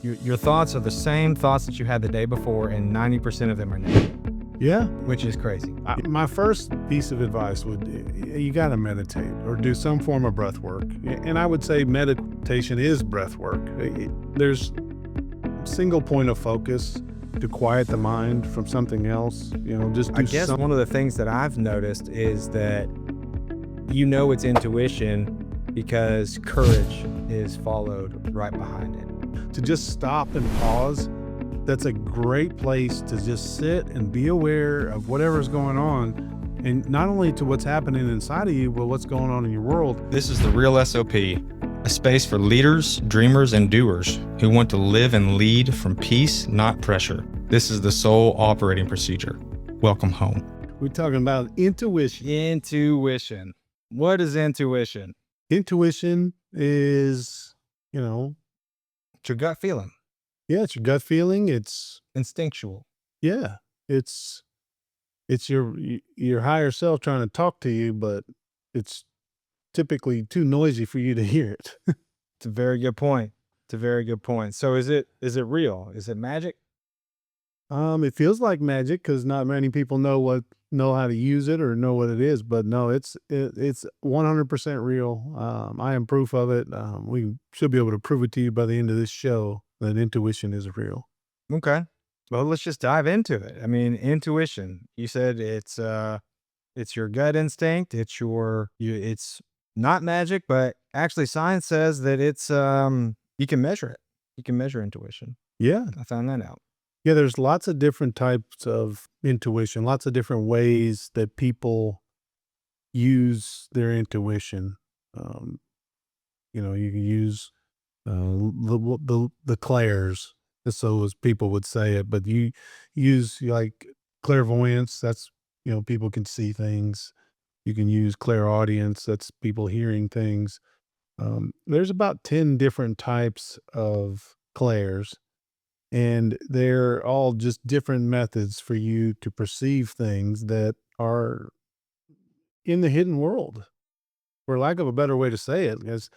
Your thoughts are the same thoughts that you had the day before, and 90% of them are negative, Yeah. which is crazy. My first piece of advice would, you got to meditate or do some form of breath work. And I would say meditation is breath work. There's a single point of focus to quiet the mind from something else. Just do I guess one of the things that I've noticed is that it's intuition because courage is followed right behind it. to just stop and pause. That's a great place to just sit and be aware of whatever's going on, and not only to what's happening inside of you, but what's going on in your world. This is the Real SOP, a space for leaders, dreamers, and doers who want to live and lead from peace, not pressure. This is the soul operating procedure. Welcome home. We're talking about intuition. Intuition. What is intuition? Intuition is, It's your gut feeling. yeah, it's your gut feeling. It's Instinctual. it's your higher self trying to talk to you, but it's typically too noisy for you to hear it. It's a very good point. So is it real? Is it magic? It feels like magic because not many people know how to use it or know what it is, but no, it's 100% real. I am proof of it. We should be able to prove it to you by the end of this show that intuition is real. Okay. Well, let's just dive into it. I mean, intuition. You said it's your gut instinct. It's not magic, but actually science says that it's you can measure it. You can measure intuition. Yeah. I found that out. Yeah, there's lots of different types of intuition, lots of different ways that people use their intuition. You can use the clairs, so as people would say it, but you use like clairvoyance. That's people can see things. You can use clairaudience. That's people hearing things. There's about 10 different types of clairs. And they're all just different methods for you to perceive things that are in the hidden world, for lack of a better way to say it, because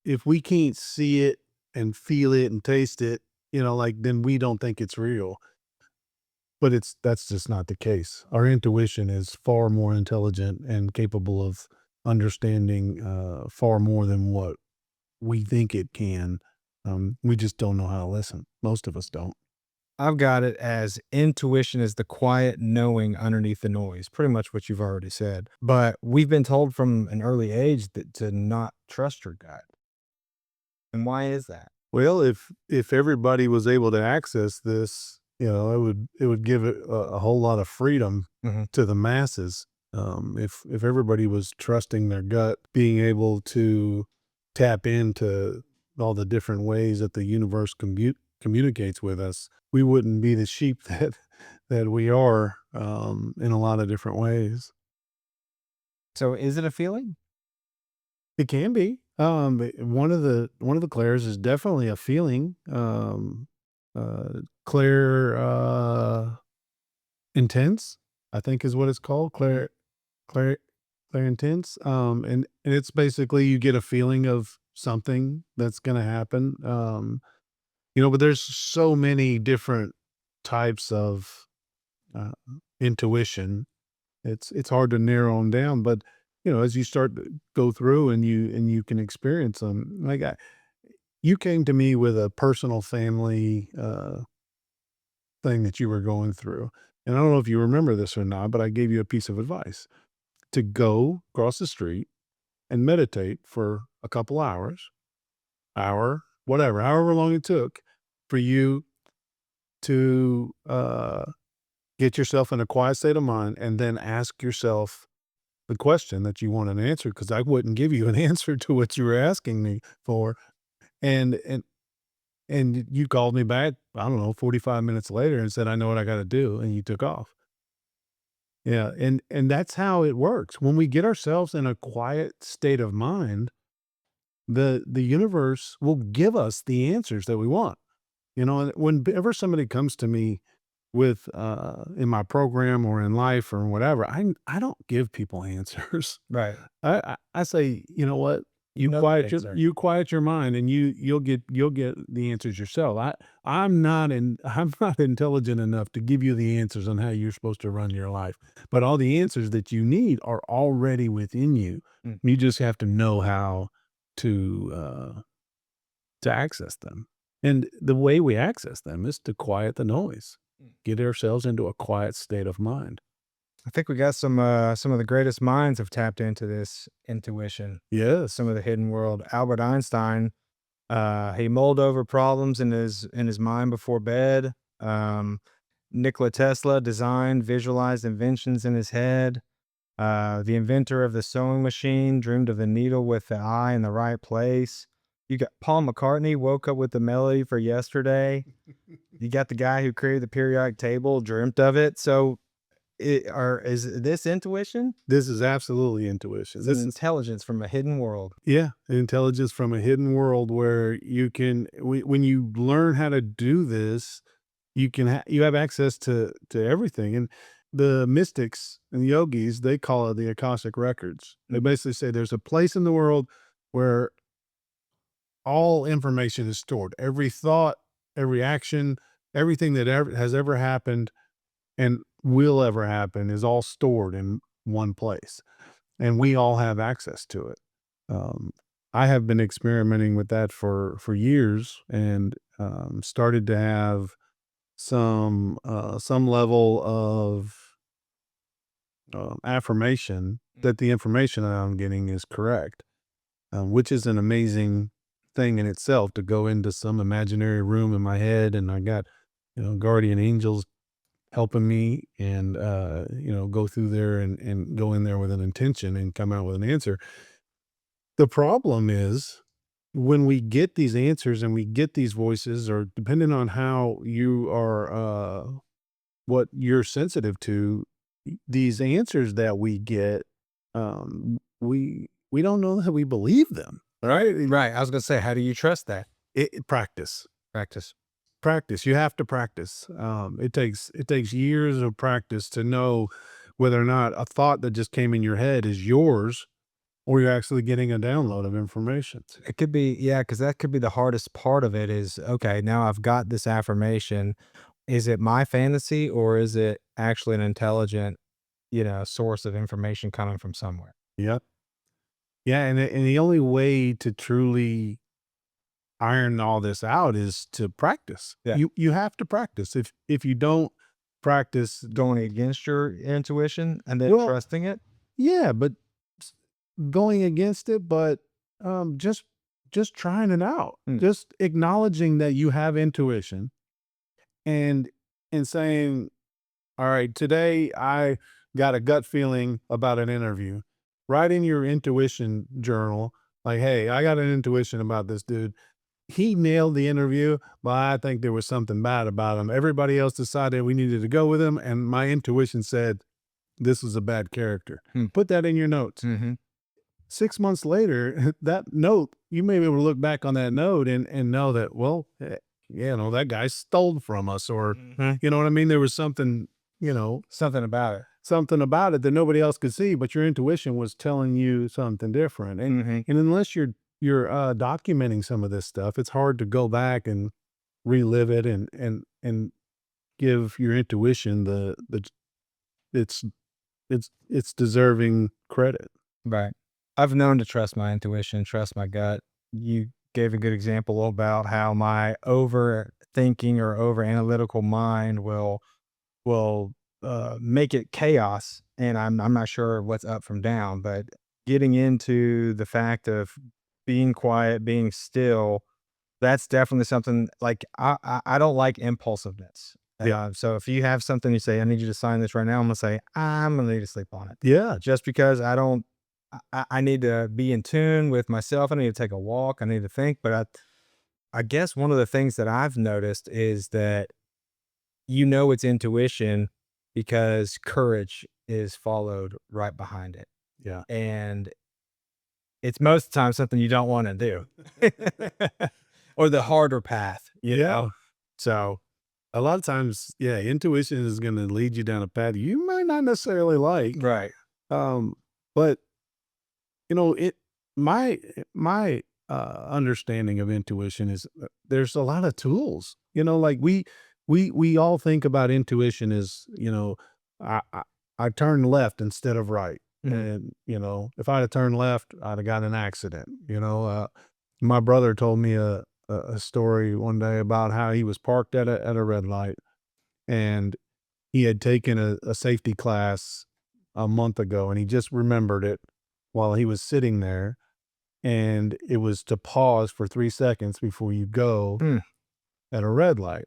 if we can't see it and feel it and taste it, then we don't think it's real. But that's just not the case. Our intuition is far more intelligent and capable of understanding far more than what we think it can. We just don't know how to listen. Most of us don't. I've got it as intuition is the quiet knowing underneath the noise, pretty much what you've already said. But we've been told from an early age to not trust your gut. And why is that? Well, if everybody was able to access this, it would give it a whole lot of freedom to the masses. If everybody was trusting their gut, being able to tap into all the different ways that the universe communicates with us, we wouldn't be the sheep that we are in a lot of different ways. So is it a feeling? It can be. One of the clairs is definitely a feeling. Clair intense, I think is what it's called. Clair intense. And it's basically you get a feeling of something that's going to happen. But there's so many different types of intuition. It's hard to narrow them down, but as you start to go through and you can experience them, like you came to me with a personal family thing that you were going through, and I don't know if you remember this or not, but I gave you a piece of advice to go across the street and meditate for a couple hours, however long it took for you to get yourself in a quiet state of mind, and then ask yourself the question that you want an answer, because I wouldn't give you an answer to what you were asking me for. And you called me back, I don't know, 45 minutes later and said, I know what I got to do. And you took off. Yeah. And that's how it works. When we get ourselves in a quiet state of mind, the universe will give us the answers that we want. And whenever somebody comes to me with in my program or in life or whatever, I don't give people answers. Right. I say, you know what? You No quiet your answer. you quiet your mind, and you'll get the answers yourself. I'm not intelligent enough to give you the answers on how you're supposed to run your life, but all the answers that you need are already within you. Mm. You just have to know how to access them. And the way we access them is to quiet the noise, Mm. get ourselves into a quiet state of mind. I think we got some of the greatest minds have tapped into this intuition, Yes. some of the hidden world. Albert Einstein, he mulled over problems in his mind before bed. Um, Nikola Tesla designed, visualized inventions in his head. The inventor of the sewing machine dreamed of the needle with the eye in the right place. You got Paul McCartney woke up with the melody for yesterday. You got the guy who created the periodic table, dreamt of it. So, is this intuition? This is absolutely intuition. It's an This is intelligence from a hidden world. Yeah, intelligence from a hidden world where you can when you learn how to do this, you have access to everything. And the mystics and the yogis, they call it the Akashic records. They Mm. basically say there's a place in the world where all information is stored. Every thought, every action, everything that has ever happened and will ever happen is all stored in one place, and we all have access to it. Um, I have been experimenting with that for years, and started to have some level of affirmation that the information that I'm getting is correct, which is an amazing thing in itself to go into some imaginary room in my head, and I got guardian angels helping me, and go through there and go in there with an intention and come out with an answer. The problem is when we get these answers and we get these voices, or depending on how you are, what you're sensitive to, these answers that we get, we don't know that we believe them, right? Right. I was gonna say, how do you trust that? Practice. Practice. Practice. You have to practice. It takes years of practice to know whether or not a thought that just came in your head is yours, or you're actually getting a download of information. It could be, yeah, because that could be the hardest part of it is, okay, now I've got this affirmation. Is it my fantasy or is it actually an intelligent, source of information coming from somewhere? Yep. Yeah, and the only way to truly iron all this out is to practice. Yeah. You have to practice. If you don't practice, Going against your intuition and then well, trusting it? yeah, but s- going against it, but just trying it out, Mm. just acknowledging that you have intuition, and saying, all right, today I got a gut feeling about an interview. Write in your intuition journal, like, hey, I got an intuition about this dude. He nailed the interview, but I think there was something bad about him. Everybody else decided we needed to go with him, and my intuition said this was a bad character. Hmm. Put that in your notes. Mhm. 6 months later, that note, you may be able to look back on that note and know that, well, yeah, no, that guy stole from us, or Mhm. you know what I mean? There was something, you know, Something about it. something about it that nobody else could see, but your intuition was telling you something different. And Mhm. unless you're documenting some of this stuff, it's hard to go back and relive it and give your intuition the it's it's deserving credit. Right. I've known to trust my intuition, trust my gut. You gave a good example about how my overthinking or over analytical mind will make it chaos, and I'm not sure what's up from down, but getting into the fact of being quiet, being still, that's definitely something like I don't like impulsiveness. Yeah. So if you have something you say, I need you to sign this right now, I'm gonna say, I'm gonna need to sleep on it. Yeah. Just because I don't I need to be in tune with myself. I need to take a walk. I need to think. But I guess one of the things that I've noticed is that it's intuition because courage is followed right behind it. Yeah. And it's most of the time something you don't want to do. Or the harder path, Yeah. So a lot of times, yeah, intuition is going to lead you down a path you might not necessarily like. Right. Um, but it. my my understanding of intuition is there's a lot of tools. Like we all think about intuition as, I turned left instead of right. Mhm. And if I'd have turned left, I'd have got in an accident. My brother told me a story one day about how he was parked at a red light, and he had taken a safety class a month ago, and he just remembered it while he was sitting there, and it was to pause for 3 seconds before you go Mm. at a red light.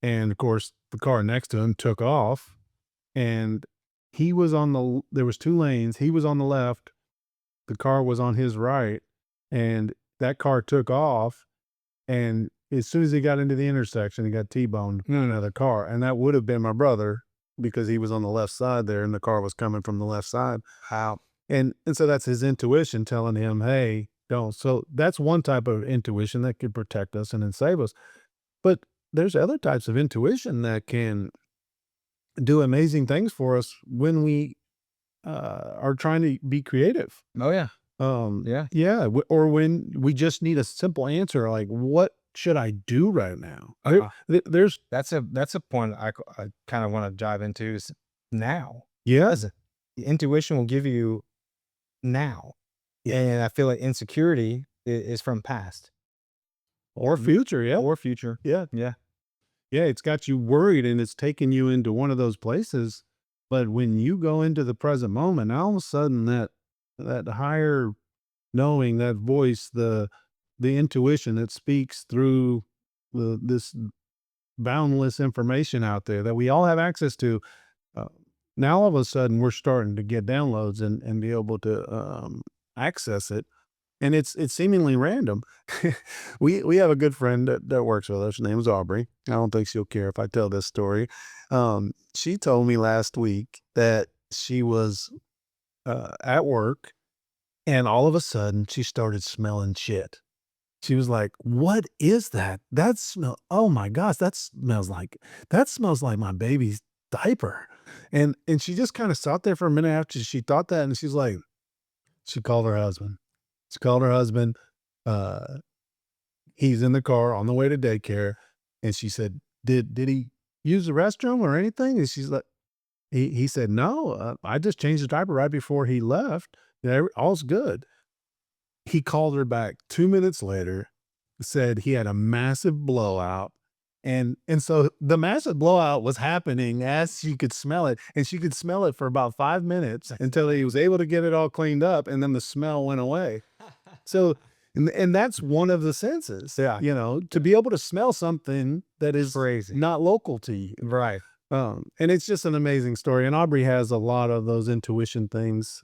And, of course, the car next to him took off, and he was on there was 2 lanes, he was on the left, the car was on his right, and that car took off, and as soon as he got into the intersection, he got T-boned by another car, and that would have been my brother because he was on the left side there, and the car was coming from the left side. Wow. And so that's his intuition telling him, "Hey, don't." So that's one type of intuition that could protect us and then save us. But there's other types of intuition that can do amazing things for us when we are trying to be creative. Oh, yeah. Yeah. Yeah, or when we just need a simple answer, like, "What should I do right now?" Uh-huh. There's That's a point I kind of want to dive into is now. yeah, Listen, intuition will give you now. yeah, And I feel like insecurity is from past or future, yeah, or future. yeah. Yeah. Yeah, it's got you worried and it's taking you into one of those places. But when you go into the present moment, all of a sudden that higher knowing, that voice, the intuition that speaks through this boundless information out there that we all have access to. Uh, Now all of a sudden we're starting to get downloads and be able to access it, and it's seemingly random. We have a good friend that works with us. Her name is Aubrey. I don't think she'll care if I tell this story. She told me last week that she was at work, and all of a sudden she started smelling shit. She was like, "What is that? That smell? Oh my gosh, that smells like my baby's diaper." And she just kind of sat there for a minute after she thought that, and she's like, she called her husband. She called her husband. Uh, he's in the car on the way to daycare, and she said, "Did he use the restroom or anything?" And she's like, he said, "No, I just changed the diaper right before he left. Yeah, all's good." He called her back 2 minutes later, said he had a massive blowout, and so the massive blowout was happening as she could smell it, and she could smell it for about 5 minutes until he was able to get it all cleaned up, and then the smell went away. So and that's one of the senses, Yeah. to be able to smell something that is Crazy. not local to you. Right. And it's just an amazing story, and Aubrey has a lot of those intuition things.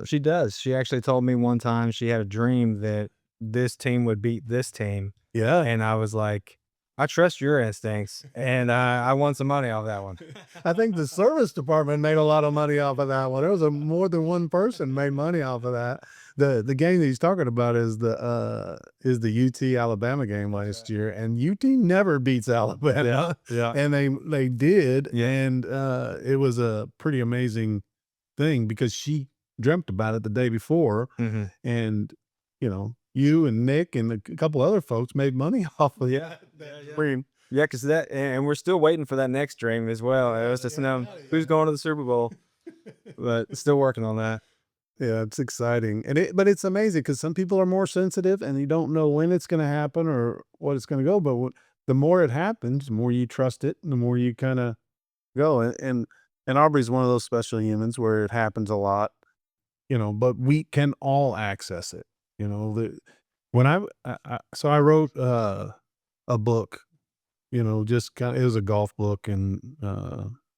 She does. She actually told me one time she had a dream that this team would beat this team. Yeah. And I was like, I trust your instincts. And I won some money off that one. I think the service department made a lot of money off of that one. There was more than one person made money off of that. The game that he's talking about is the UT Alabama game last year, and UT never beats Alabama. Yeah. And they did, Yeah. and it was a pretty amazing thing because she dreamt about it the day before, Hmm. and you and Nick and a couple other folks made money off of Yeah. that dream. Yeah, because and we're still waiting for that next dream as well. It was just know who's going to the Super Bowl, but still working on that. Yeah, it's exciting, but it's amazing because some people are more sensitive, and you don't know when it's going to happen or what it's going to go. But the more it happens, the more you trust it, and the more you kind of go. And Aubrey's one of those special humans where it happens a lot, But we can all access it. When so I wrote a book, just kind of, it was a golf book, and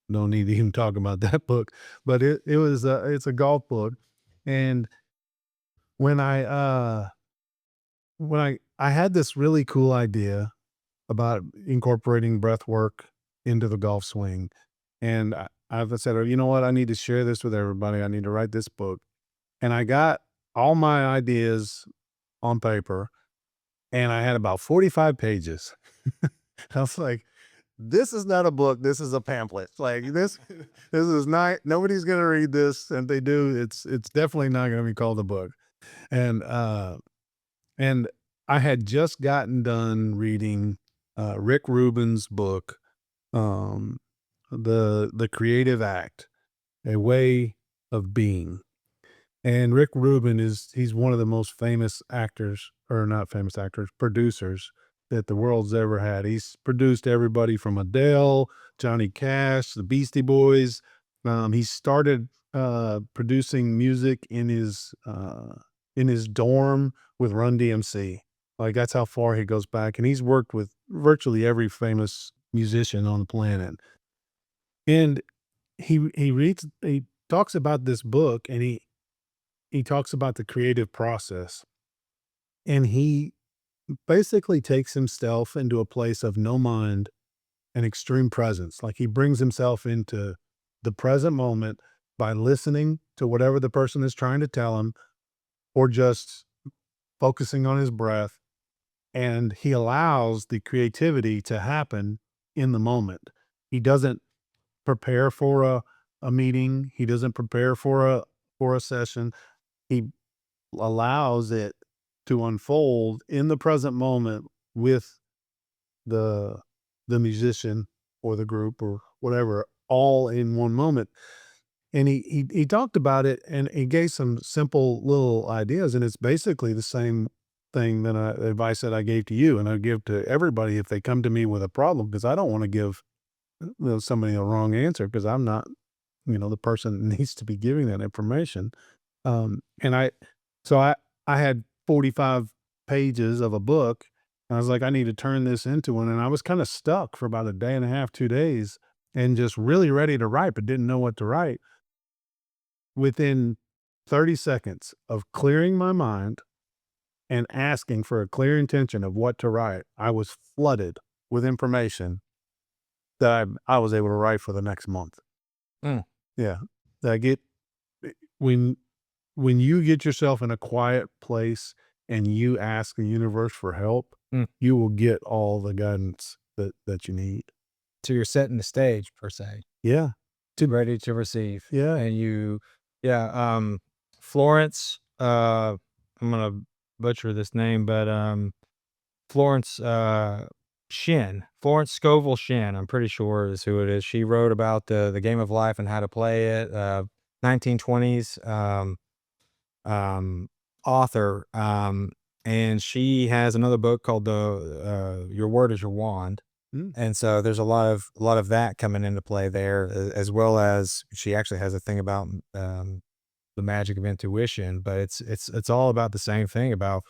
no need to even talk about that book, but it's a golf book. And when I had this really cool idea about incorporating breath work into the golf swing, and I said, "Oh, you know what? I need to share this with everybody. I need to write this book." And I got all my ideas on paper, and I had about 45 pages. I was like, "This is not a book. This is a pamphlet. Like this is not. Nobody's gonna read this, and if they do, it's definitely not gonna be called a book." And and I had just gotten done reading Rick Rubin's book, um, the Creative Act, A Way of Being. And Rick Rubin he's one of the most famous actors, or not famous actors, producers that the world's ever had. He's produced everybody from Adele, Johnny Cash, the Beastie Boys. He started producing music in his dorm with Run DMC. Like that's how far he goes back, and he's worked with virtually every famous musician on the planet. And he talks about this book, and he talks about the creative process, and he basically takes himself into a place of no mind and extreme presence. Like he brings himself into the present moment by listening to whatever the person is trying to tell him, or just focusing on his breath. And he allows the creativity to happen in the moment. He doesn't prepare for a meeting. He doesn't prepare for a session. He allows it to unfold in the present moment with the the musician or the group or whatever, all in one moment. And he talked about it, and he gave some simple little ideas, and it's basically the same thing that advice that I gave to you, and I give to everybody if they come to me with a problem, because I don't want to give somebody a wrong answer, because I'm not the person that needs to be giving that information. And I had 45 pages of a book, and I was like, I need to turn this into one. And I was kind of stuck for about a day and a half, 2 days, and just really ready to write, but didn't know what to write. Within 30 seconds of clearing my mind and asking for a clear intention of what to write, I was flooded with information that I was able to write for the next month. Mm. Yeah. I get when when you get yourself in a quiet place and you ask the universe for help, Mm. you will get all the guidance that you need. So you're setting the stage per se, Yeah. ready to receive. Yeah. And yeah, Florence, I'm gonna butcher this name, but Florence Florence Scovel Shin, I'm pretty sure is who it is. She wrote about the game of life and how to play it. 1920s author, and she has another book called the Your Word is Your Wand. Mm. And so there's a lot of that coming into play there, as well as she actually has a thing about the magic of intuition. But it's all about the same thing about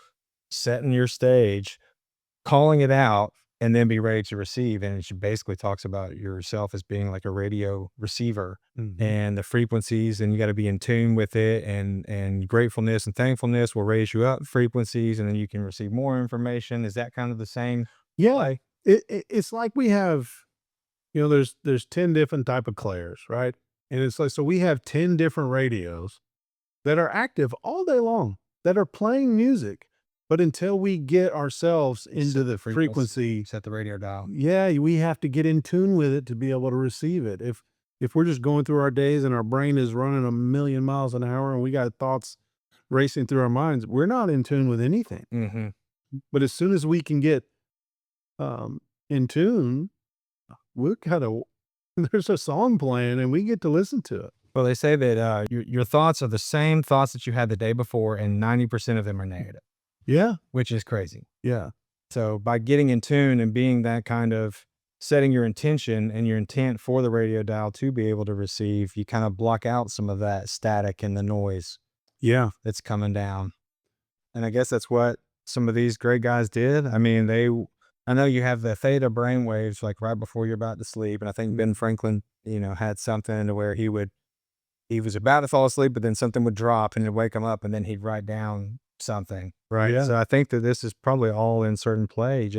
setting your stage, calling it out, and then be ready to receive. And she basically talks about yourself as being like a radio receiver Mhm. and the frequencies, and you got to be in tune with it. And gratefulness and thankfulness will raise you up frequencies, and then you can receive more information. Is that kind of the same Yeah. play? It's like we have, there's 10 different type of clairs, right? And it's like, so we have 10 different radios that are active all day long, that are playing music. But until we get ourselves into Set the the frequency, frequency, set the radio dial. yeah, we have to get in tune with it to be able to receive it. If we're just going through our days and our brain is running a million miles an hour and we got thoughts racing through our minds, we're not in tune with anything. Hmm. But as soon as we can get um, in tune, we're kind of there's a song playing and we get to listen to it. Well, they say that your thoughts are the same thoughts that you had the day before, and 90% of them are negative, Yeah, which is crazy. yeah, So by getting in tune and being that kind of setting your intention and your intent for the radio dial to be able to receive, you kind of block out some of that static and the noise yeah. that's coming down. And I guess that's what some of these great guys did. I mean, I know you have the theta brain waves like right before you're about to sleep. And I think Ben Franklin, had something to where he was about to fall asleep, but then something would drop and it'd wake him up and then he'd write down something. Right. Yeah. So I think that this is probably all in certain play,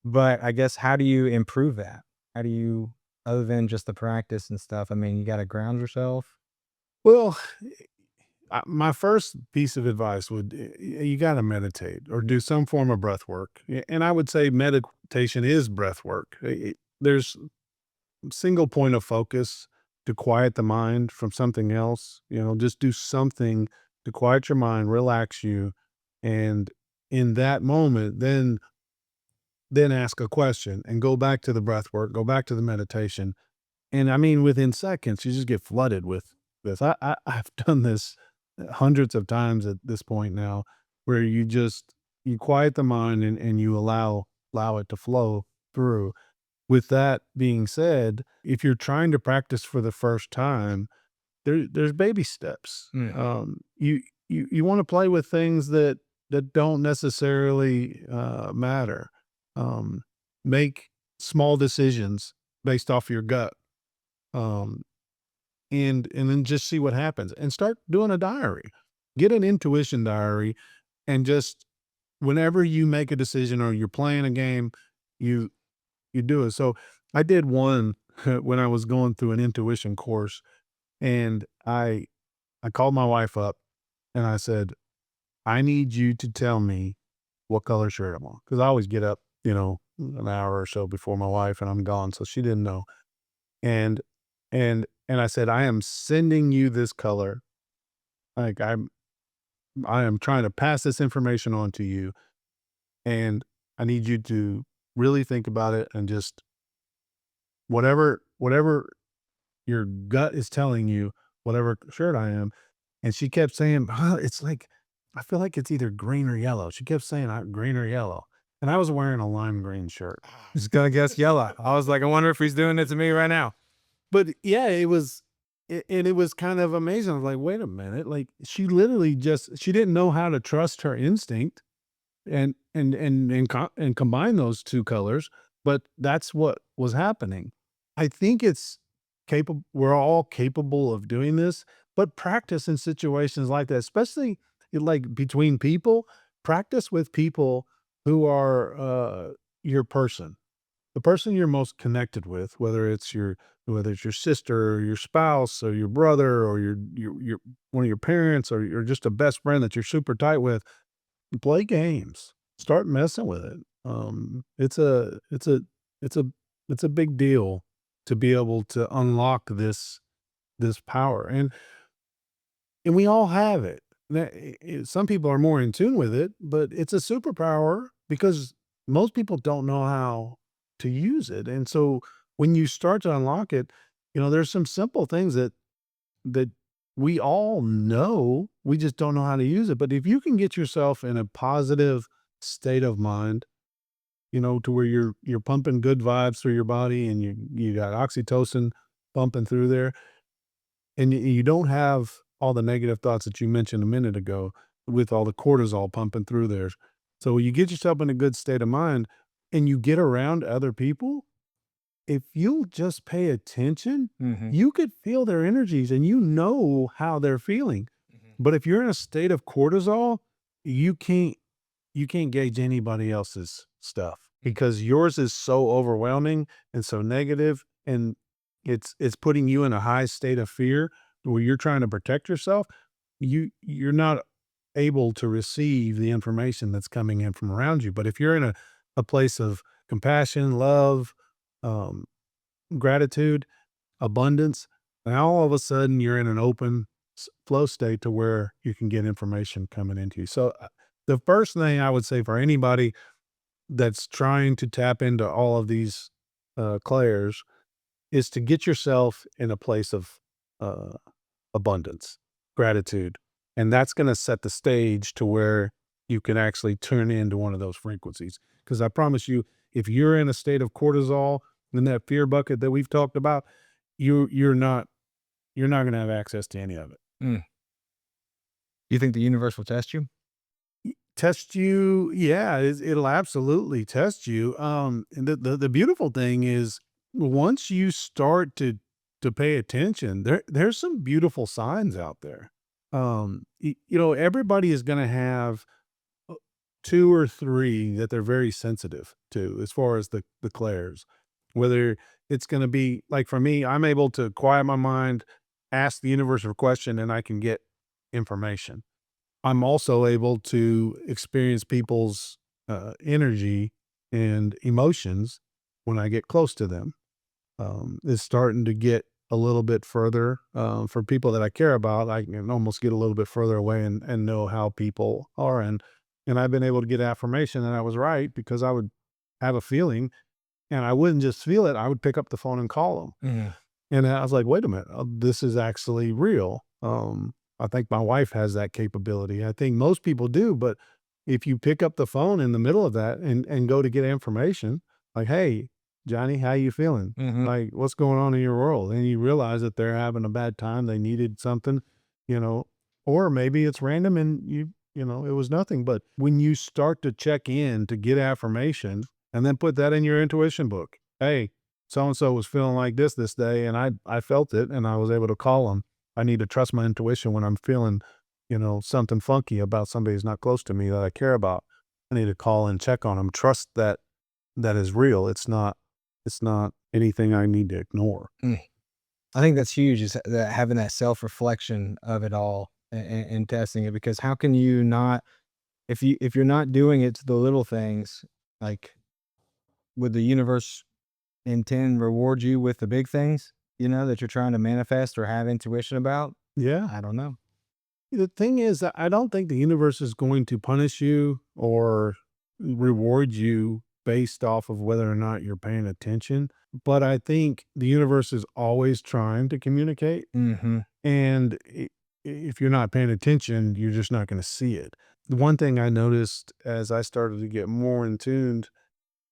but I guess how do you improve that? How do you, other than just the practice and stuff? I mean, you got to ground yourself. Well, my first piece of advice would you got to meditate or do some form of breath work. And I would say meditation is breath work. There's single point of focus to quiet the mind from something else. Just do something to quiet your mind, relax you, and in that moment, then ask a question and go back to the breath work, go back to the meditation. And I mean, within seconds, you just get flooded with this. I've done this hundreds of times at this point now, where you quiet the mind and you allow it to flow through. With that being said, if you're trying to practice for the first time, there's baby steps. Mm. You want to play with things that don't necessarily matter. Um, make small decisions based off your gut, um, and then just see what happens, and start doing a diary. Get an intuition diary, and just whenever you make a decision or you're playing a game, you you do it. So I did one when I was going through an intuition course, and I called my wife up and I said, "I need you to tell me what color shirt I'm on," because I always get up, an hour or so before my wife, and I'm gone, so she didn't know. And and I said, "I am sending you this color. Like, I am trying to pass this information on to you, and I need you to really think about it and just whatever your gut is telling you, whatever shirt I am." And she kept saying, it's like, I feel like it's either green or yellow. She kept saying green or yellow. And I was wearing a lime green shirt. Just gonna guess yellow. I was like, I wonder if he's doing it to me right now. But yeah, and it was kind of amazing. I was like, wait a minute. Like, she literally she didn't know how to trust her instinct and combine those two colors, but that's what was happening. I think it's capable. We're all capable of doing this, but practice in situations like that, especially like between people. Practice with people who are your person, the person you're most connected with, whether it's your sister or your spouse or your brother or your one of your parents, or you're just a best friend that you're super tight with. Play games. Start messing with it. It's a it's a big deal to be able to unlock this power, and we all have it. Some people are more in tune with it, but it's a superpower because most people don't know how to use it. And so when you start to unlock it, there's some simple things that we all know, we just don't know how to use it. But if you can get yourself in a positive state of mind, to where you're pumping good vibes through your body, and you got oxytocin pumping through there, and you don't have all the negative thoughts that you mentioned a minute ago, with all the cortisol pumping through there. So you get yourself in a good state of mind and you get around other people. If you just pay attention, Mhm. you could feel their energies and you know how they're feeling. Mhm. But if you're in a state of cortisol, you can't you can't gauge anybody else's stuff, because yours is so overwhelming and so negative, and it's putting you in a high state of fear where you're trying to protect yourself. You're not able to receive the information that's coming in from around you. But if you're in a place of compassion, love, um, gratitude, abundance, now all of a sudden you're in an open flow state to where you can get information coming into you. So the first thing I would say for anybody that's trying to tap into all of these clairs is to get yourself in a place of uh, abundance, gratitude, and that's going to set the stage to where you can actually turn into one of those frequencies. Because I promise you, if you're in a state of cortisol in that fear bucket that we've talked about, you're not going to have access to any of it. Mm. You think the universe will test you? Test you, yeah, it'll absolutely test you. And the beautiful thing is, once you start to pay attention, there's some beautiful signs out there. Everybody is going to have uh, two or three that they're very sensitive to, as far as the clairs. Whether it's going to be like, for me, I'm able to quiet my mind, ask the universe a question, and I can get information. I'm also able to experience people's energy and emotions when I get close to them. It's starting to get a little bit further. For people that I care about, I can almost get a little bit further away and know how people are. And I've been able to get affirmation that I was right because I would have a feeling and I wouldn't just feel it. I would pick up the phone and call them. Mhm. And I was like, wait a minute, this is actually real. I think my wife has that capability. I think most people do, but if you pick up the phone in the middle of that and go to get information, like, hey, Johnny, how you feeling? Mhm. Like, what's going on in your world? And you realize that they're having a bad time. They needed something, you know, or maybe it's random and it was nothing. But when you start to check in to get affirmation and then put that in your intuition book, hey, so and so was feeling like this day, and I felt it, and I was able to call them. I need to trust my intuition when I'm feeling, something funky about somebody who's not close to me that I care about. I need to call and check on them. Trust that that is real. It's not anything I need to ignore. Mm. I think that's huge is that having that self-reflection of it all and testing it, because how can you not if you're not doing it to the little things, like, would the universe intend reward you with the big things, that you're trying to manifest or have intuition about? Yeah. I don't know. The thing is that I don't think the universe is going to punish you or reward you based off of whether or not you're paying attention. But I think the universe is always trying to communicate. Mhm. And if you're not paying attention, you're just not going to see it. The one thing I noticed as I started to get more in tuned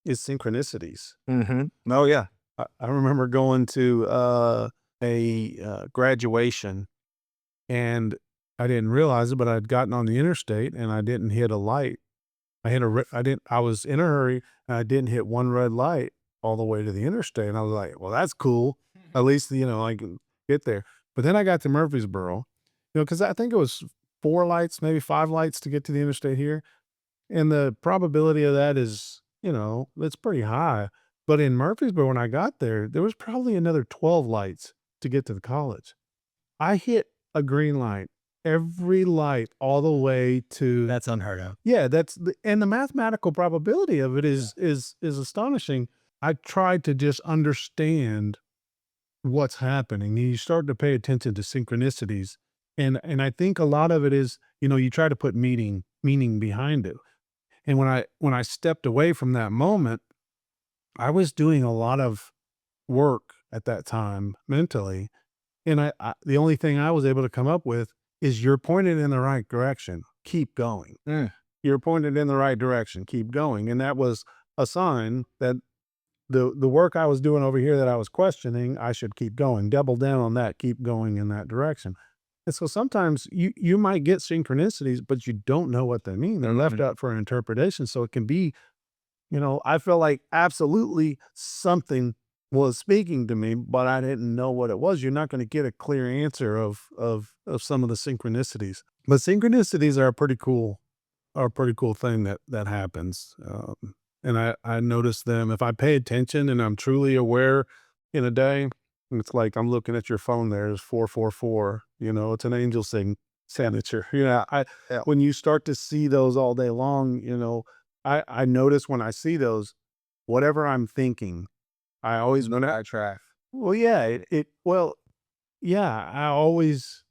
is synchronicities. Mhm. Oh, yeah. I remember going to a graduation and I didn't realize it, but I'd gotten on the interstate and I didn't hit a light. I was in a hurry and I didn't hit one red light all the way to the interstate. And I was like, well, that's cool. At least, I can get there. But then I got to Murfreesboro, because I think it was 4 lights, maybe 5 lights to get to the interstate here. And the probability of that is, it's pretty high. But in Murfreesboro, when I got there, there was probably another 12 lights to get to the college. I hit a green light, every light all the way to. That's unheard of. Yeah, and the mathematical probability of it is astonishing. I tried to just understand what's happening. You start to pay attention to synchronicities. And I think a lot of it is, you try to put meaning behind it. And when I stepped away from that moment, I was doing a lot of work at that time mentally. And the only thing I was able to come up with is you're pointed in the right direction. Keep going. Mm. You're pointed in the right direction. Keep going. And that was a sign that the work I was doing over here that I was questioning, I should keep going. Double down on that. Keep going in that direction. And so sometimes you might get synchronicities, but you don't know what they mean. They're left Mhm. out for interpretation. So it can be, I feel like absolutely something was speaking to me, but I didn't know what it was. You're not going to get a clear answer of some of the synchronicities. But synchronicities are a pretty cool thing that happens. And I notice them if I pay attention and I'm truly aware in a day. It's like I'm looking at your phone. There's 444. It's an angel signature. Yeah. When you start to see those all day long, I notice when I see those, whatever I'm thinking, I always No, I try. well, yeah, yeah, I always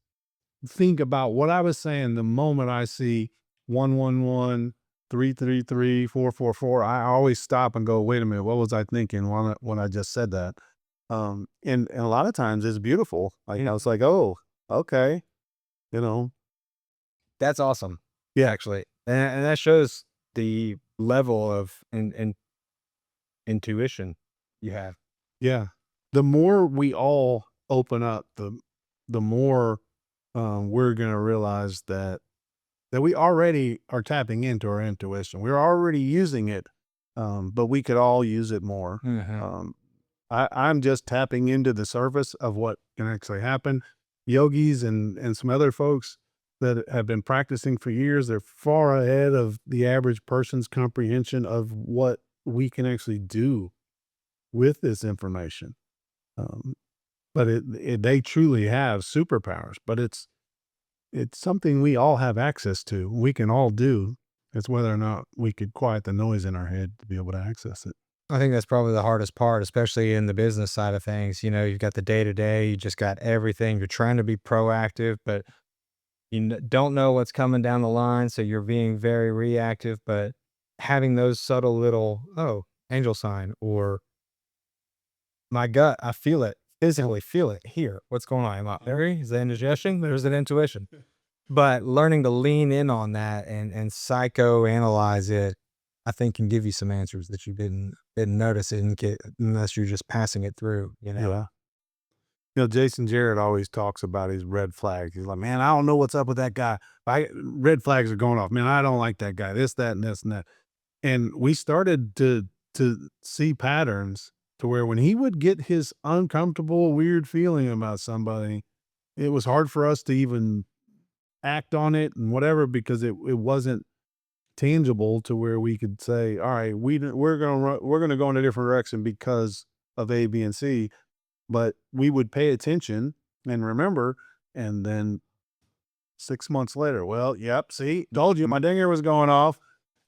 think about what I was saying the moment I see 111, 333, 444. I always stop and go, wait a minute, what was I thinking when I just said that? And a lot of times it's beautiful. Like I was like, oh, okay, you know, That's awesome, yeah, actually, and that shows the level of intuition you have. yeah. The more we all open up, the more we're gonna realize that we already are tapping into our intuition. We're already using it, but we could all use it more. Mhm. Um, I'm just tapping into the surface of what can actually happen. Yogis and some other folks that have been practicing for years, they're far ahead of the average person's comprehension of what we can actually do with this information. Um, but they truly have superpowers, but it's something we all have access to. We can all do. It's whether or not we could quiet the noise in our head to be able to access it. I think that's probably the hardest part, especially in the business side of things. You've got the day to day, you just got everything. You're trying to be proactive, but don't know what's coming down the line. So you're being very reactive, but having those subtle little, oh, angel sign or my gut, I feel it, physically feel it here. What's going on? Am I hungry? Is that indigestion? There's an intuition. But learning to lean in on that and psychoanalyze it, I think can give you some answers that you didn't notice it and get unless you're just passing it through. Yeah. Jason Jarrett always talks about his red flags. He's like, man, I don't know what's up with that guy. Red flags are going off. Man, I don't like that guy. This, that, and this, and that. And we started to see patterns to where when he would get his uncomfortable, weird feeling about somebody, it was hard for us to even act on it and whatever because it wasn't tangible to where we could say, all right, we're gonna go in a different direction because of A, B, and C. But we would pay attention and remember, and then 6 months later, well, yep, see, told you my dinger was going off,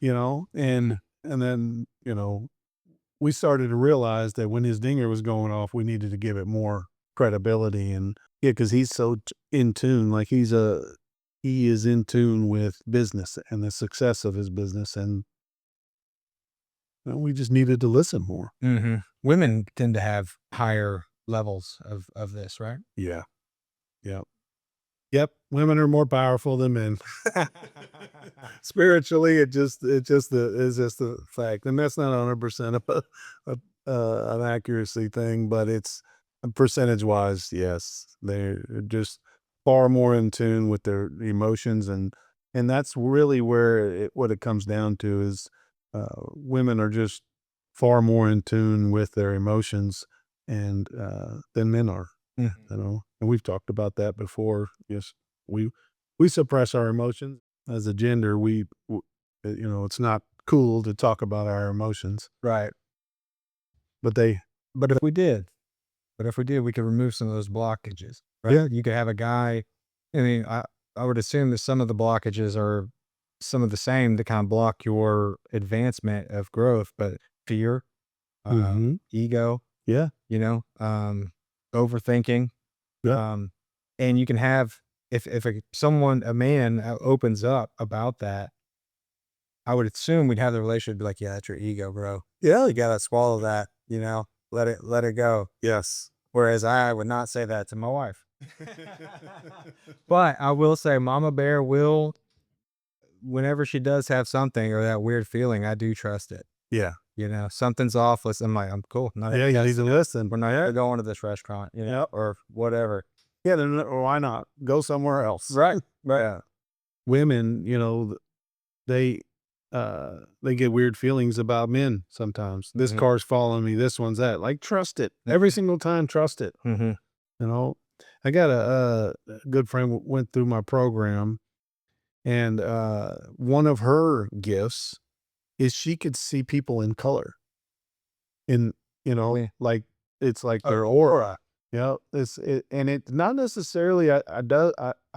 and then we started to realize that when his dinger was going off, we needed to give it more credibility and yeah, because he's so in tune, like he is in tune with business and the success of his business, and we just needed to listen more. Women tend to have higher levels of this, right? Yeah. Yep. Yep. Women are more powerful than men. Spiritually, is just the fact, and that's not 100% an accuracy thing, but it's percentage wise, yes, they're just far more in tune with their emotions, and that's really where what it comes down to is women are just far more in tune with their emotions and than men are. And we've talked about that before. Yes, we suppress our emotions as a gender. It's not cool to talk about our emotions, Right. but they, But if we did, we could remove some of those blockages, right? yeah, You could have a guy. I mean, I would assume that some of the blockages are some of the same that kind of block your advancement of growth, but fear, hmm ego, yeah, you know, overthinking, yeah, um, and you can have if a man opens up about that, I would assume we'd have the relationship be like, yeah, that's your ego, bro. yeah, You gotta swallow that, let it go. yes, Whereas I would not say that to my wife. But I will say Mama Bear will, whenever she does have something or that weird feeling, I do trust it. yeah, Something's off. Listen, I'm cool. yeah. You need to listen. We're not going to this restaurant, Yep. or whatever. Yeah, then why not go somewhere else? Right. Right. Yeah, women, they they get weird feelings about men sometimes. This Mhm. car's following me. This one's that. Like, trust it every single time. Trust it. Mhm. You know, I got a good friend went through my program, and one of her gifts is she could see people in color. In Really? like it's like Oh, their aura. Yeah, and it's not necessarily. I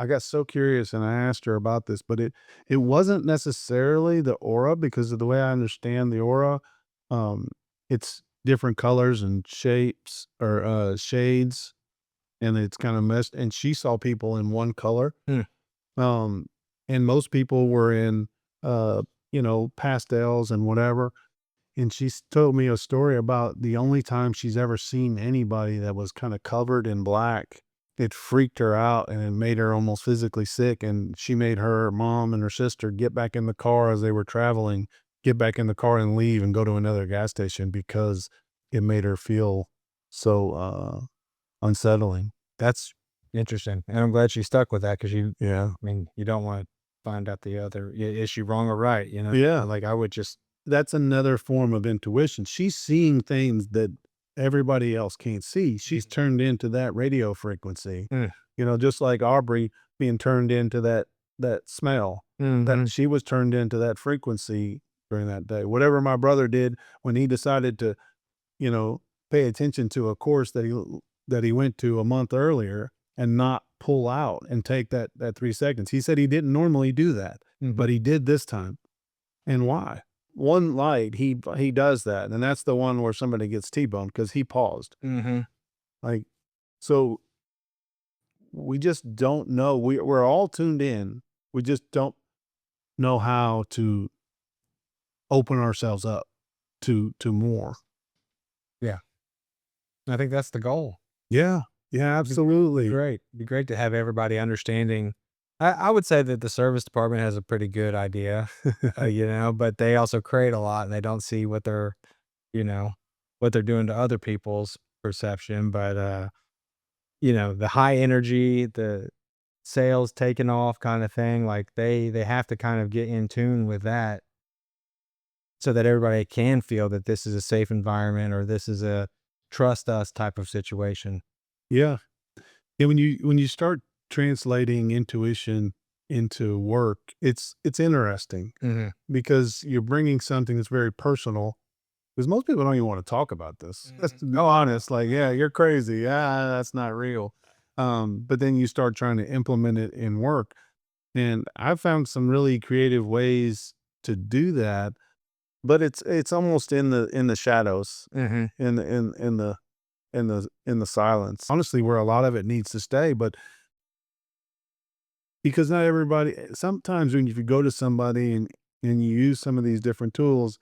got so curious and I asked her about this, but it wasn't necessarily the aura because of the way I understand the aura. Um, it's different colors and shapes or shades, and it's kind of messed. And she saw people in one color. Hmm. Um, and most people were in pastels and whatever, and she's told me a story about the only time she's ever seen anybody that was kind of covered in black. It freaked her out and it made her almost physically sick. And she made her mom and her sister get back in the car as they were traveling, get back in the car and leave and go to another gas station because it made her feel so unsettling. That's interesting, and I'm glad she stuck with that because Yeah. I mean, you don't want to find out the other. Is she wrong or right? Yeah. Like I would just. That's another form of intuition. She's seeing things that everybody else can't see. She's turned into that radio frequency, Mm. just like Aubrey being turned into that smell. That Mhm. she was turned into that frequency during that day. Whatever my brother did when he decided to, you know, pay attention to a course that he went to a month earlier and not pull out and take that 3 seconds. He said he didn't normally do that, Mhm. but he did this time. And why? one light, he does that, and that's the one where somebody gets T-boned because he paused. Mm-hmm. Like, so we just don't know. We're all tuned in. We just don't know how to open ourselves up to more. Yeah. I think that's the goal. Yeah. Yeah, Be absolutely. great. Be great to have everybody understanding. I would say that the service department has a pretty good idea, but they also create a lot and they don't see what they're, you know, what they're doing to other people's perception. But, the high energy, the sales taking off kind of thing, like they have to kind of get in tune with that so that everybody can feel that this is a safe environment or this is a trust us type of situation. Yeah. Yeah, when you start translating intuition into work, it's interesting Mhm. because you're bringing something that's very personal. Because most people don't even want to talk about this. Let's Mhm. be honest. Like, yeah, you're crazy. Yeah, that's not real. But then you start trying to implement it in work, and I've found some really creative ways to do that. But it's almost in the shadows, Mhm. in the silence. Honestly, where a lot of it needs to stay, but because not everybody. Sometimes when you go to somebody and you use some of these different tools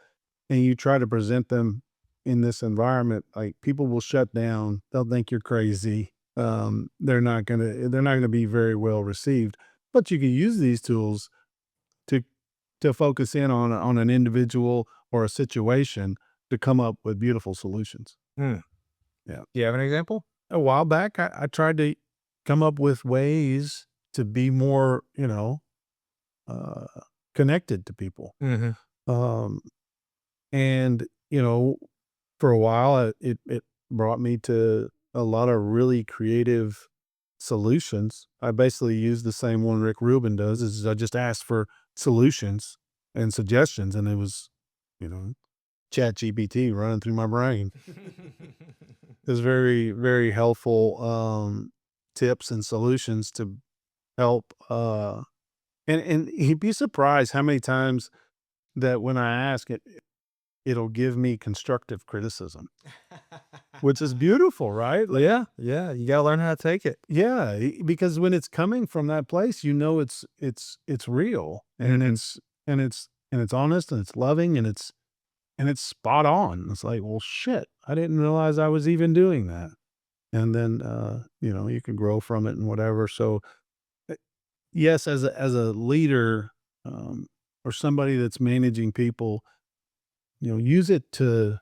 and you try to present them in this environment, like people will shut down. They'll think you're crazy. They're not gonna be very well received. But you can use these tools to to focus in on an individual or a situation to come up with beautiful solutions. Mm. Yeah. Do you have an example? A while back, I tried to come up with ways to be more, uh, connected to people. Mhm. Um, and for a while, it brought me to a lot of really creative solutions. I basically used the same one Rick Rubin does, is I just asked for solutions and suggestions, and it was, you know, ChatGPT running through my brain. It was very, very helpful, tips and solutions to help, and he'd be surprised how many times that when I ask it, it'll give me constructive criticism, which is beautiful, right? Like, Yeah, yeah, you gotta learn how to take it. yeah, because when it's coming from that place, it's real and Mhm. it's honest and it's loving and it's spot on. It's like, well, shit, I didn't realize I was even doing that. And then, you can grow from it and whatever. So, uh, yes, as a leader, or somebody that's managing people, use it to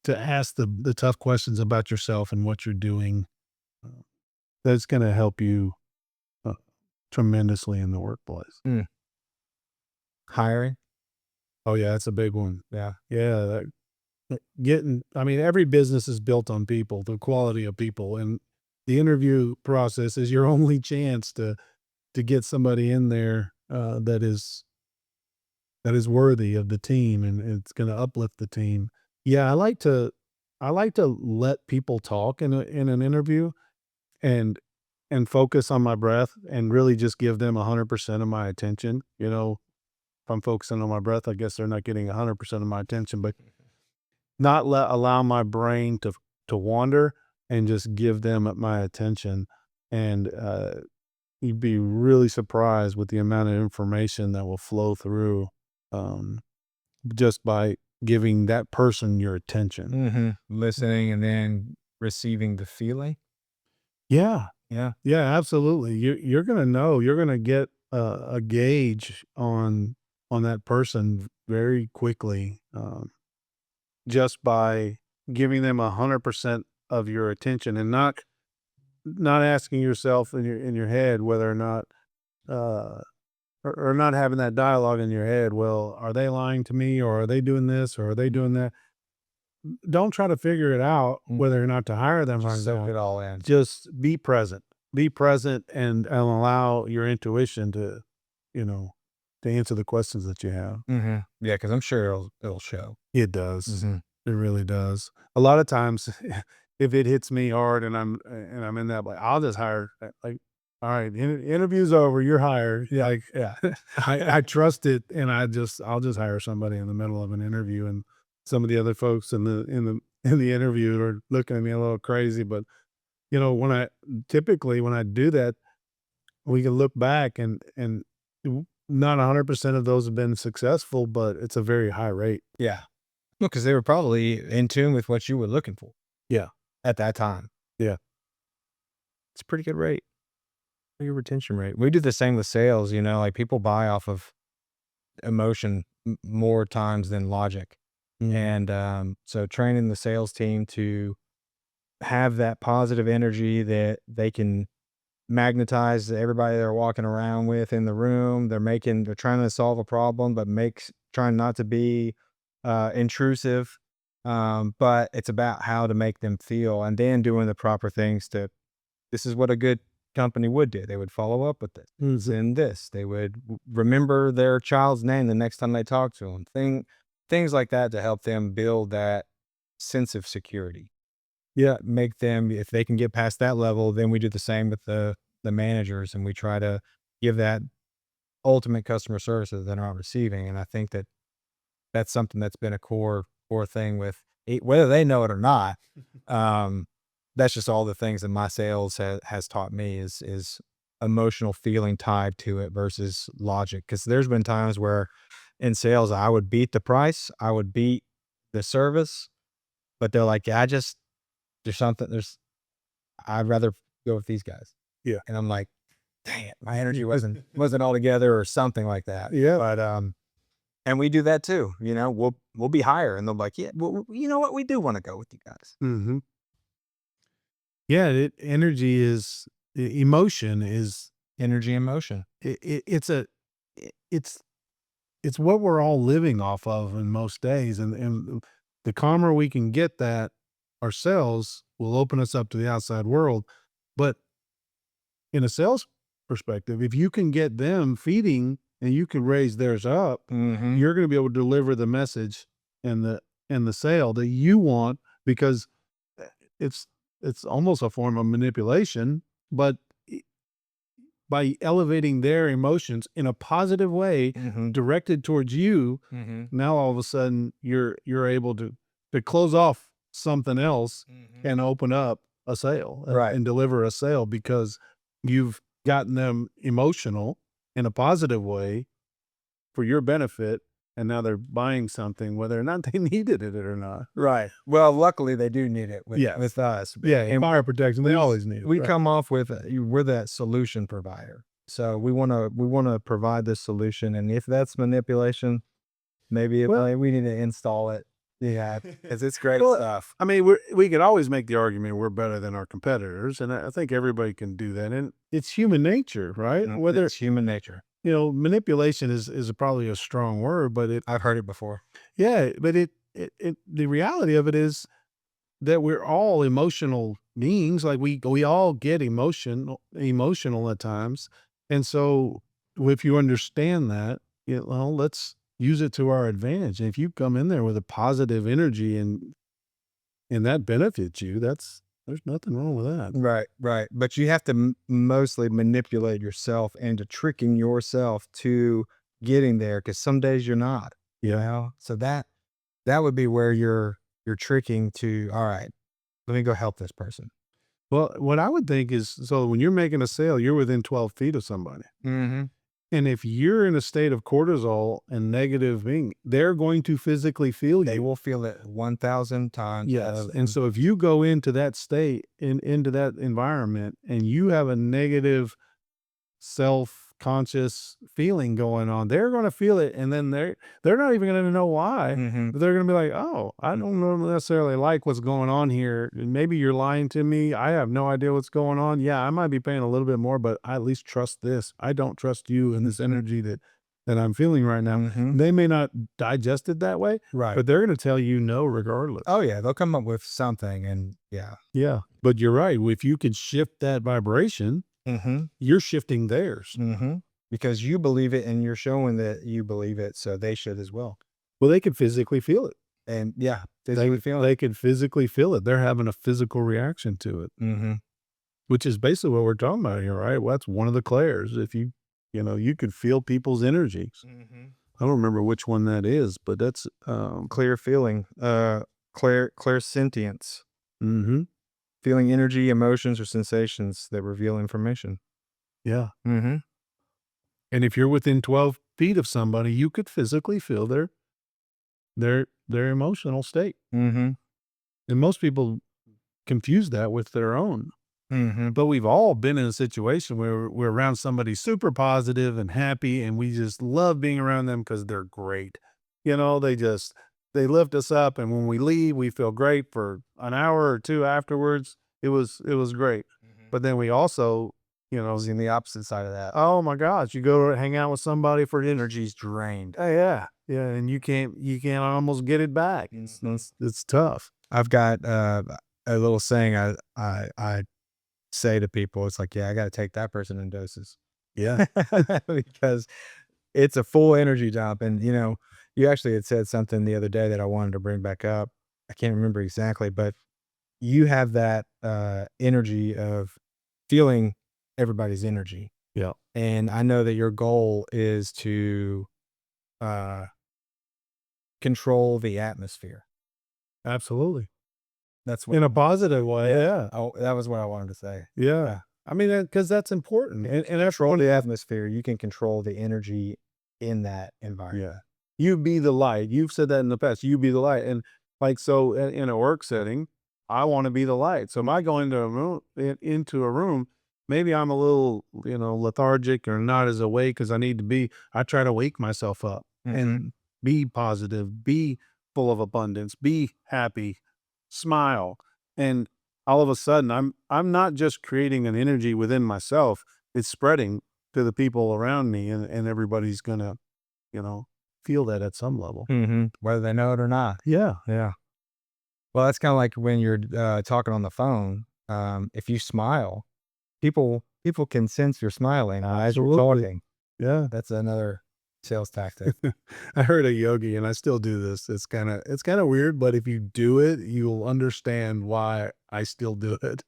ask the tough questions about yourself and what you're doing. Uh, that's going to help you uh, tremendously in the workplace. Mm. Hiring? Oh yeah, that's a big one. Yeah. Yeah, I mean, every business is built on people, the quality of people, and the interview process is your only chance to get somebody in there that is worthy of the team and it's going to uplift the team. Yeah, I like to let people talk in an interview and focus on my breath and really just give them 100% of my attention. If I'm focusing on my breath, I guess they're not getting 100% of my attention, but not allow my brain to wander and just give them my attention. And you'd be really surprised with the amount of information that will flow through, um, just by giving that person your attention. Mhm. Listening and then receiving the feeling? Yeah, Yeah. yeah, absolutely. You're gonna know. You're gonna get a gauge on that person very quickly, just by giving them 100% of your attention and not asking yourself in your head whether or not, uh, or not having that dialogue in your head. Well, are they lying to me, or are they doing this, or are they doing that? Don't try to figure it out Mm. whether or not to hire them or Just soak not. it all in. Just be present. Be present and allow your intuition you know, to answer the questions that you have. Mhm. Yeah, 'cause I'm sure it'll show. It does. Mhm. It really does. A lot of times, if it hits me hard and I'm in that, like, I'll just hire, like, all right, interview's over. You're hired. Yeah, Like, yeah. I trust it, and I'll just hire somebody in the middle of an interview, and some of the other folks in the interview are looking at me a little crazy. But typically when I do that, we can look back and not 100% of those have been successful, but it's a very high rate. Yeah. Well, because they were probably in tune with what you were looking for Yeah, at that time. yeah. It's a pretty good rate. Your retention rate. We do the same with sales, like people buy off of emotion more times than logic. Mhm. And so training the sales team to have that positive energy that they can magnetize everybody they're walking around with in the room. They're trying to solve a problem, but trying not to be intrusive. But it's about how to make them feel and then doing the proper things this is what a good company would do. They would follow up with this Mhm. and this. They would remember their child's name the next time they talk to them. Things like that to help them build that sense of security. Yeah, Make them, if they can get past that level, then we do the same with the managers, and we try to give that ultimate customer service that they're not receiving. And I think that's something that's been a core thing with whether they know it or not. Um, that's just all the things that my sales has taught me is emotional feeling tied to it versus logic. Because there's been times where in sales I would beat the price, I would beat the service, but they're like, yeah, there's something I'd rather go with these guys. yeah, And I'm like, dang it, my energy wasn't all together or something like that. yeah. But and we do that too. We'll be higher, and they'll be like, yeah, well, you know what, we do want to go with you guys. Mhm. Yeah, energy is emotion is Energy and motion. it's it's it's what we're all living off of in most days, and the calmer we can get that ourselves will open us up to the outside world. But in a sales perspective, if you can get them feeding and you can raise theirs up, Mm-hmm. you're going to be able to deliver the message and the sale that you want because uh, it's it's almost a form of manipulation, but i- by elevating their emotions in a positive way Mm-hmm. directed towards you, Mm-hmm. now all of a sudden you're able to close off something else Mm-hmm. and open up a sale Right. and deliver a sale because you've gotten them emotional in a positive way for your benefit, and now they're buying something whether or not they needed it or not. Right. Well, luckily they do need it Yeah. with us. Yeah, And fire protection, they always need it, we right. come off with we're that solution provider. So we want to provide this solution, and if that's manipulation, maybe Well, we need to install it. Yeah, because it's great well, stuff. I mean, we could always make the argument we're better than our competitors, and I think everybody can do that, and it's human nature, right? Whether, It's human nature. manipulation is probably a strong word, but I've heard it before. yeah, but the reality of it is that we're all emotional beings. Like we all get emotional at times. And so if you understand that, let's use it to our advantage. And if you come in there with a positive energy and that benefits you, there's nothing wrong with that. Right, right. But you have to mostly manipulate yourself into tricking yourself to getting there, because some days you're not. Yeah. So that would be where you're tricking to. All right, let me go help this person. Well, what I would think is, so when you're making a sale, you're within 12 feet of somebody. Mm-hmm. And if you're in a state of cortisol and negative being, they're going to physically feel They you. will feel it 1,000 times. Yes, and so if you go into that state, into that environment, and you have a negative self-conscious feeling going on, they're gonna feel it, and then they're not even gonna know why, Mm-hmm. but they're gonna be like, "Oh, I don't necessarily like what's going on here. Maybe you're lying to me. I have no idea what's going on. Yeah, I might be paying a little bit more, but I at least trust this. I don't trust you and this energy that I'm feeling right now." Mm-hmm. They may not digest it that way, Right. but they're gonna tell you no regardless. Oh yeah, they'll come up with something, and yeah. Yeah, but you're right. If you could shift that vibration, Mm-hmm. you're shifting theirs. Mm-hmm. Because you believe it, and you're showing that you believe it, so they should as well. Well, they can physically feel it. And yeah, physically feeling. They can physically feel it. They're having a physical reaction to it. Mm-hmm. which is basically what we're talking about here, right? Well, that's one of the clairs. If you could feel people's energies. Mm-hmm. I don't remember which one that is, but that's, Clear feeling, clear sentience, mhm, feeling energy, emotions, or sensations that reveal information. yeah. Mm-hmm. And if you're within 12 feet of somebody, you could physically feel their emotional state. Mm-hmm. And most people confuse that with their own. Mm-hmm. But we've all been in a situation where we're around somebody super positive and happy, and we just love being around them because they're great. They lift us up, and when we leave, we feel great for an hour or two afterwards. It was great. Mm-hmm. But then we also, Using the opposite side of that. oh my gosh, you go to hang out with somebody for Energy's drained. oh yeah, yeah, and you can't almost get it back. Mhm. It's tough. I've got a little saying I say to people. It's like, yeah, I got to take that person in doses. Yeah. Because it's a full energy dump. And, you actually had said something the other day that I wanted to bring back up. I can't remember exactly, but you have that energy of feeling everybody's energy. Yeah. And I know that your goal is to uh, control the atmosphere. Absolutely. That's what, In a positive way. Yeah. oh, that was what I wanted to say. Yeah. Yeah. I mean, because that's important. And that's Control one. the atmosphere. You can control the energy in that environment. Yeah. You be the light. You've said that in the past. You be the light. And like, so in a work setting, I want to be the light. So if I go into a room, maybe I'm a little, lethargic or not as awake as I need to be. I try to wake myself up Mhm. and be positive, be full of abundance, be happy, smile. And all of a sudden, I'm not just creating an energy within myself. It's spreading to the people around me, and everybody's gonna, you know, feel that at some level. Mhm. Whether they know it or not. Yeah, Yeah. Well, that's kind of like when you're talking on the phone. If you smile, people can sense you're smiling as you're absolutely. talking. Yeah. That's another sales tactic. I heard a yogi, and I still do this. It's kind of weird, but if you do it, you'll understand why I still do it.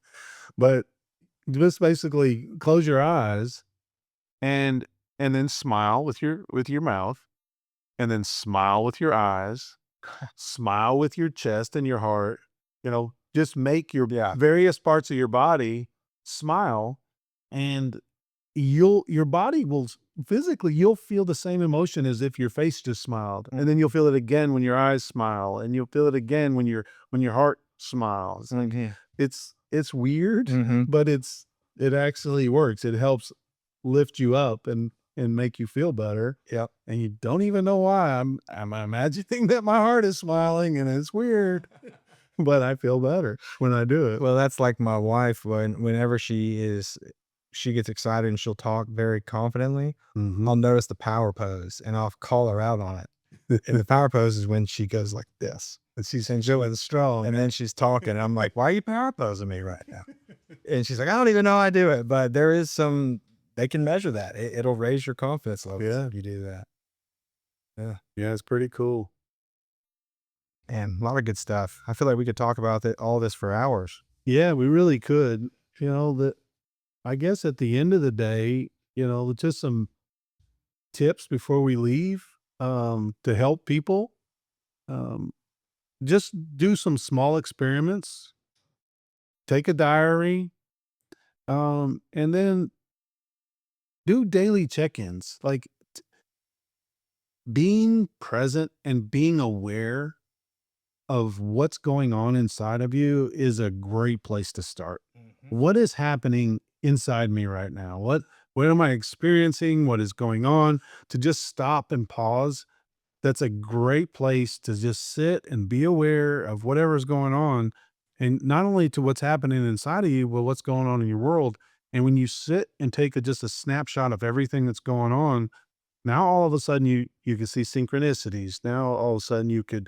But just basically close your eyes and then smile with your mouth, and then smile with your eyes, smile with your chest and your heart. Just make your Yeah. various parts of your body smile, and your body will physically, you'll feel the same emotion as if your face just smiled. And then you'll feel it again when your eyes smile, and you'll feel it again when your heart smiles. Like, Mhm. it's weird, Mhm. but it actually works. It helps lift you up and make you feel better. Yep. And you don't even know why. I'm imagining that my heart is smiling, and it's weird, but I feel better when I do it. Well, that's like my wife whenever she gets excited and she'll talk very confidently. Mhm. I'll notice the power pose and I'll call her out on it. And the power pose is when she goes like this. And she's feeling strong. And then she's talking. And I'm like, why are you power posing me right now? And she's like, I don't even know I do it. But there is they can measure that. It'll raise your confidence levels Yeah. if you do that. Yeah. Yeah, it's pretty cool. And a lot of good stuff. I feel like we could talk about all this for hours. Yeah, we really could. That I guess at the end of the day, just some tips before we leave, to help people. Um, just do some small experiments, take a diary, and then do daily check-ins. Like, being present and being aware of what's going on inside of you is a great place to start. Mhm. What is happening inside me right now? What am I experiencing? What is going on? To just stop and pause. That's a great place to just sit and be aware of whatever's going on. And not only to what's happening inside of you, but what's going on in your world. And when you sit and take just a snapshot of everything that's going on, now all of a sudden you can see synchronicities. Now all of a sudden you could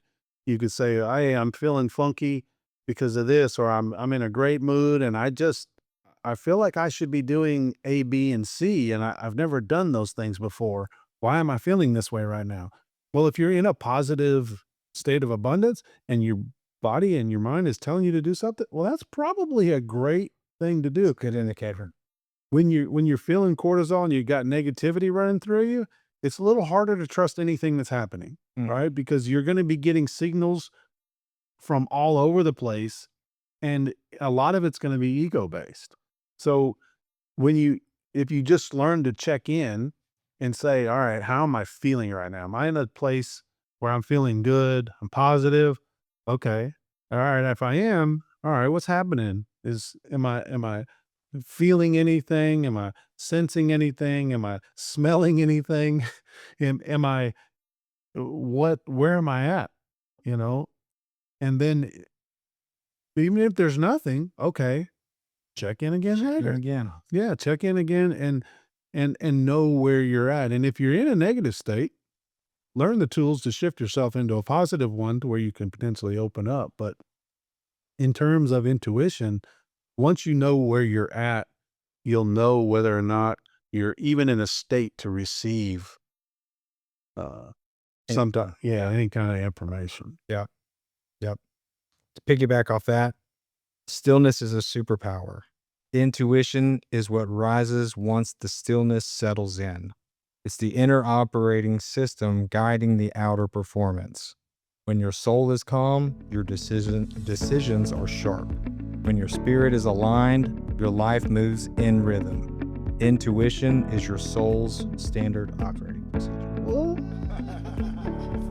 say, "Hey, I'm feeling funky because of this," or I'm in a great mood, and I feel like I should be doing A, B, and C, and I've never done those things before. Why am I feeling this way right now? Well, if you're in a positive state of abundance and your body and your mind is telling you to do something, well, that's probably a great thing to do. Good indicator. When you're feeling cortisol and you got negativity running through you, it's a little harder to trust anything that's happening, Mm. right? Because you're going to be getting signals from all over the place, and a lot of it's going to be ego based. So if you just learn to check in and say, all right, how am I feeling right now? Am I in a place where I'm feeling good? I'm positive. Okay. All right. If I am, all right, what's happening? Am I feeling anything? Am I sensing anything? Am I smelling anything? Am I where am I at? You know? And then even if there's nothing, okay, check in again Here later. again. Yeah, check in again and know where you're at. And if you're in a negative state, learn the tools to shift yourself into a positive one to where you can potentially open up. But in terms of intuition, once you know where you're at, you'll know whether or not you're even in a state to receive any kind of information. Yeah. Yep. To piggyback off that, stillness is a superpower. Intuition is what rises once the stillness settles in. It's the inner operating system guiding the outer performance. When your soul is calm, your decisions are sharp. When your spirit is aligned, your life moves in rhythm. Intuition is your soul's standard operating procedure.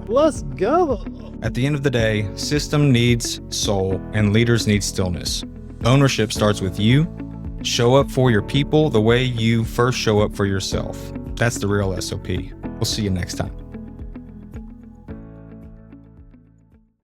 Let's go. At the end of the day, system needs soul and leaders need stillness. Ownership starts with you. Show up for your people the way you first show up for yourself. That's the real SOP. We'll see you next time.